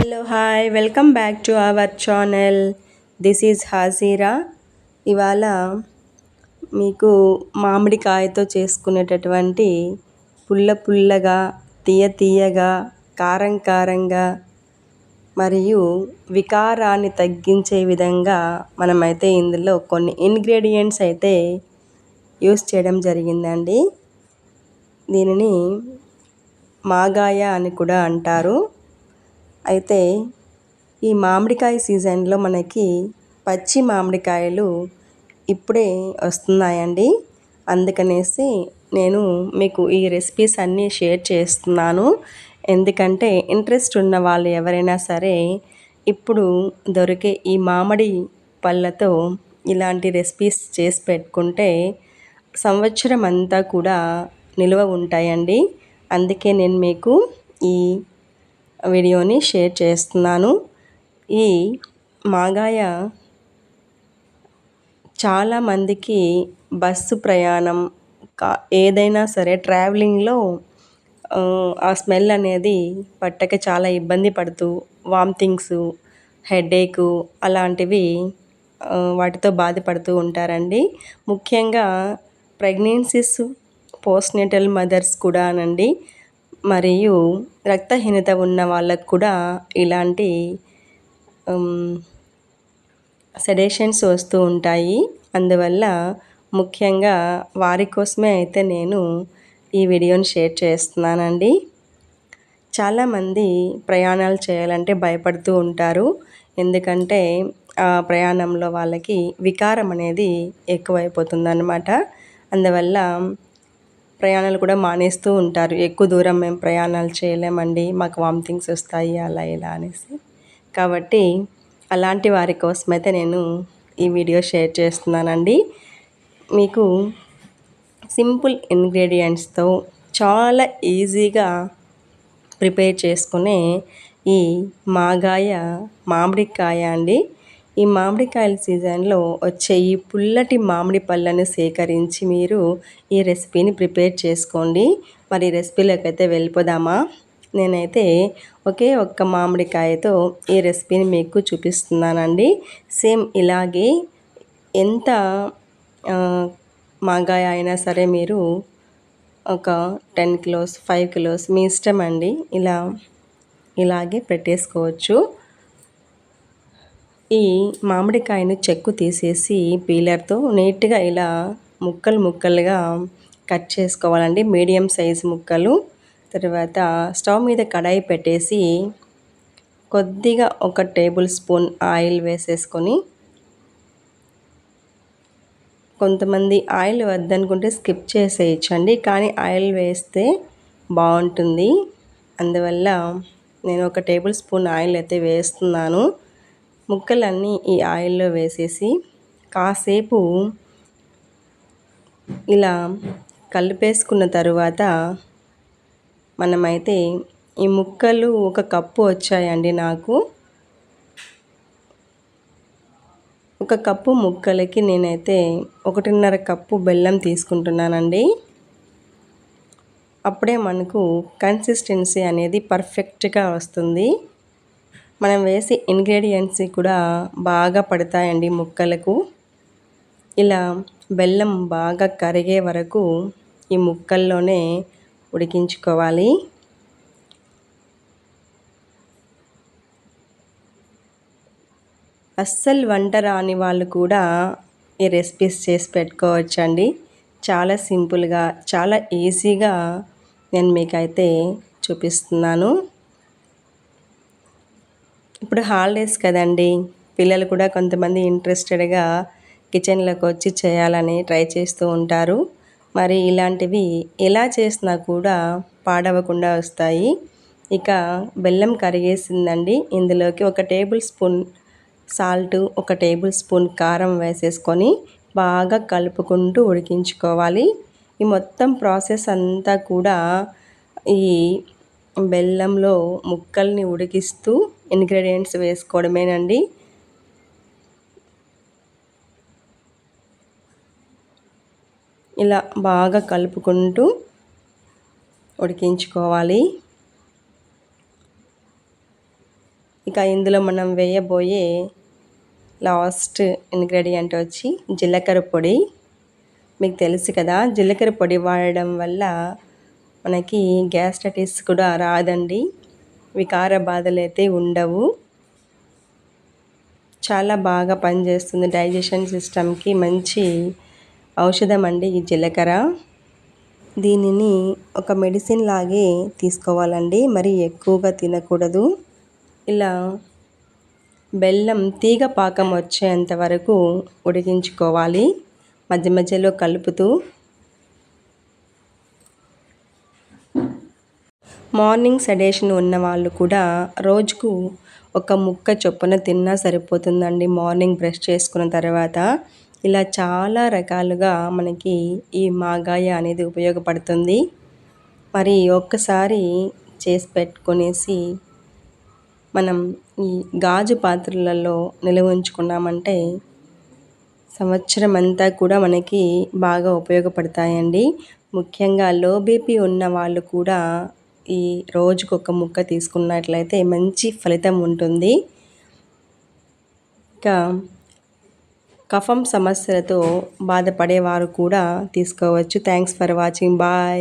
Hello hi welcome back to our channel. This is Hajira. ఇవాళ మీకు మామిడికాయతో చేసుకునేటటువంటి పుల్ల పుల్లగా, తీయ తీయగా, కారం కారంగా మరియు వికారాన్ని తగ్గించే విధంగా మనమైతే ఇందులో కొన్ని ఇంగ్రీడియంట్స్ అయితే యూస్ చేయడం జరిగిందండి. దీనిని మాగాయ అని కూడా అంటారు. అయితే ఈ మామిడికాయ సీజన్లో మనకి పచ్చి మామిడికాయలు ఇప్పుడే వస్తున్నాయండి. అందుకనేసి నేను మీకు ఈ రెసిపీస్ అన్నీ షేర్ చేస్తున్నాను. ఎందుకంటే ఇంట్రెస్ట్ ఉన్న వాళ్ళు ఎవరైనా సరే ఇప్పుడు దొరికే ఈ మామిడి పళ్ళతో ఇలాంటి రెసిపీస్ చేసి పెట్టుకుంటే సంవత్సరం అంతా కూడా నిల్వ ఉంటాయండి. అందుకే నేను మీకు ఈ వీడియోని షేర్ చేస్తున్నాను. ఈ మాగాయ చాలామందికి బస్సు ప్రయాణం ఏదైనా సరే ట్రావెలింగ్లో ఆ స్మెల్ అనేది పట్టక చాలా ఇబ్బంది పడుతూ వామిటింగ్స్, హెడేకు అలాంటివి వాటితో బాధపడుతూ ఉంటారండి. ముఖ్యంగా ప్రెగ్నెన్సీస్, పోస్ట్నేటల్ మదర్స్ కూడానండి, మరియు రక్తహీనత ఉన్న వాళ్ళకు కూడా ఇలాంటి సెడేషన్స్ వస్తూ ఉంటాయి. అందువల్ల ముఖ్యంగా వారి కోసమే అయితే నేను ఈ వీడియోని షేర్ చేస్తున్నానండి. చాలామంది ప్రయాణాలు చేయాలంటే భయపడుతూ ఉంటారు. ఎందుకంటే ఆ ప్రయాణంలో వాళ్ళకి వికారం అనేది ఎక్కువైపోతుందన్నమాట. అందువల్ల ప్రయాణాలు కూడా మానేస్తూ ఉంటారు. ఎక్కువ దూరం మేము ప్రయాణాలు చేయలేమండి, మాకు వామిటింగ్స్ వస్తాయి అలా ఇలా అనేసి. కాబట్టి అలాంటి వారి కోసమైతే నేను ఈ వీడియో షేర్ చేస్తున్నానండి. మీకు సింపుల్ ఇంగ్రీడియంట్స్తో చాలా ఈజీగా ప్రిపేర్ చేసుకునే ఈ మాగాయ మామిడికాయ అండి. ఈ మామిడికాయల సీజన్లో వచ్చే ఈ పుల్లటి మామిడి పళ్ళను సేకరించి మీరు ఈ రెసిపీని ప్రిపేర్ చేసుకోండి. మరి రెసిపీలోకి అయితే వెళ్ళిపోదామా? నేనైతే ఒకే ఒక్క మామిడికాయతో ఈ రెసిపీని మీకు చూపిస్తున్నానండి. సేమ్ ఇలాగే ఎంత మాగాయ అయినా సరే మీరు ఒక 10 కిలోస్, 5 కిలోస్ మీ ఇష్టం అండి, ఇలాగే పెట్టేసుకోవచ్చు. ఈ మామిడికాయను చెక్కు తీసేసి పీలర్తో నీట్గా ఇలా ముక్కలు ముక్కలుగా కట్ చేసుకోవాలండి, మీడియం సైజు ముక్కలు. తర్వాత స్టవ్ మీద కడాయి పెట్టేసి కొద్దిగా ఒక టేబుల్ స్పూన్ ఆయిల్ వేసేసుకొని, కొంతమంది ఆయిల్ వద్దనుకుంటే స్కిప్ చేసేయచ్చండి, కానీ ఆయిల్ వేస్తే బాగుంటుంది. అందువల్ల నేను ఒక టేబుల్ స్పూన్ ఆయిల్ అయితే వేస్తున్నాను. ముక్కలన్నీ ఈ ఆయిల్లో వేసేసి కాసేపు ఇలా కలిపేసుకున్న తరువాత మనమైతే ఈ ముక్కలు ఒక కప్పు వచ్చాయండి నాకు. ఒక కప్పు ముక్కలకి నేనైతే 1.5 కప్పు బెల్లం తీసుకుంటున్నానండి. అప్పుడే మనకు కన్సిస్టెన్సీ అనేది పర్ఫెక్ట్గా వస్తుంది. మనం వేసే ఇంగ్రీడియంట్స్ కూడా బాగా పడతాయండి ముక్కలకు. ఇలా బెల్లం బాగా కరిగే వరకు ఈ ముక్కల్లోనే ఉడికించుకోవాలి. అస్సలు వంట రాని వాళ్ళు కూడా ఈ రెసిపీస్ చేసి పెట్టుకోవచ్చండి. చాలా సింపుల్గా, చాలా ఈజీగా నేను మీకైతే చూపిస్తున్నాను. ఇప్పుడు హాలిడేస్ కదండి, పిల్లలు కూడా కొంతమంది ఇంట్రెస్టెడ్గా కిచెన్లోకి వచ్చి చేయాలని ట్రై చేస్తూ ఉంటారు. మరి ఇలాంటివి ఎలా చేసినా కూడా పాడవకుండా వస్తాయి. ఇక బెల్లం కరిగేసిందండి. ఇందులోకి ఒక టేబుల్ స్పూన్ సాల్ట్, ఒక టేబుల్ స్పూన్ కారం వేసేసుకొని బాగా కలుపుకుంటూ ఉడికించుకోవాలి. ఈ మొత్తం ప్రాసెస్ అంతా కూడా ఈ బెల్లంలో ముక్కల్ని ఉడికిస్తూ ఇంగ్రీడియంట్స్ వేసుకోవడమేనండి. ఇలా బాగా కలుపుకుంటూ ఉడికించుకోవాలి. ఇక ఇందులో మనం వేయబోయే లాస్ట్ ఇంగ్రీడియంట్ వచ్చి జీలకర్ర పొడి. మీకు తెలుసు కదా, జీలకర్ర పొడి వాడడం వల్ల మనకి గ్యాస్ట్రైటిస్ కూడా రాదండి, వికార బాధలు అయితే ఉండవు. చాలా బాగా పనిచేస్తుంది, డైజెషన్ సిస్టమ్కి మంచి ఔషధం అండి ఈ జీలకర్ర. దీనిని ఒక మెడిసిన్ లాగే తీసుకోవాలండి, మరి ఎక్కువగా తినకూడదు. ఇలా బెల్లం తీగ పాకం వచ్చేంత వరకు ఉడికించుకోవాలి, మధ్య మధ్యలో కలుపుతూ. మార్నింగ్ సెడేషన్ ఉన్న వాళ్ళు కూడా రోజుకు ఒక ముక్క చొప్పున తిన్నా సరిపోతుందండి, మార్నింగ్ బ్రష్ చేసుకున్న తర్వాత. ఇలా చాలా రకాలుగా మనకి ఈ మాగాయ అనేది ఉపయోగపడుతుంది. మరి ఒక్కసారి చేసి పెట్టుకొనేసి మనం ఈ గాజు పాత్రలలో నిల్వ ఉంచుకున్నామంటే సంవత్సరం అంతా కూడా మనకి బాగా ఉపయోగపడతాయండి. ముఖ్యంగా లో బీపీ ఉన్న వాళ్ళు కూడా ఈ రోజుకొక ముక్క తీసుకున్నట్లయితే మంచి ఫలితం ఉంటుంది. ఇంకా కఫం సమస్యలతో బాధపడేవారు కూడా తీసుకోవచ్చు. Thanks for watching. బాయ్.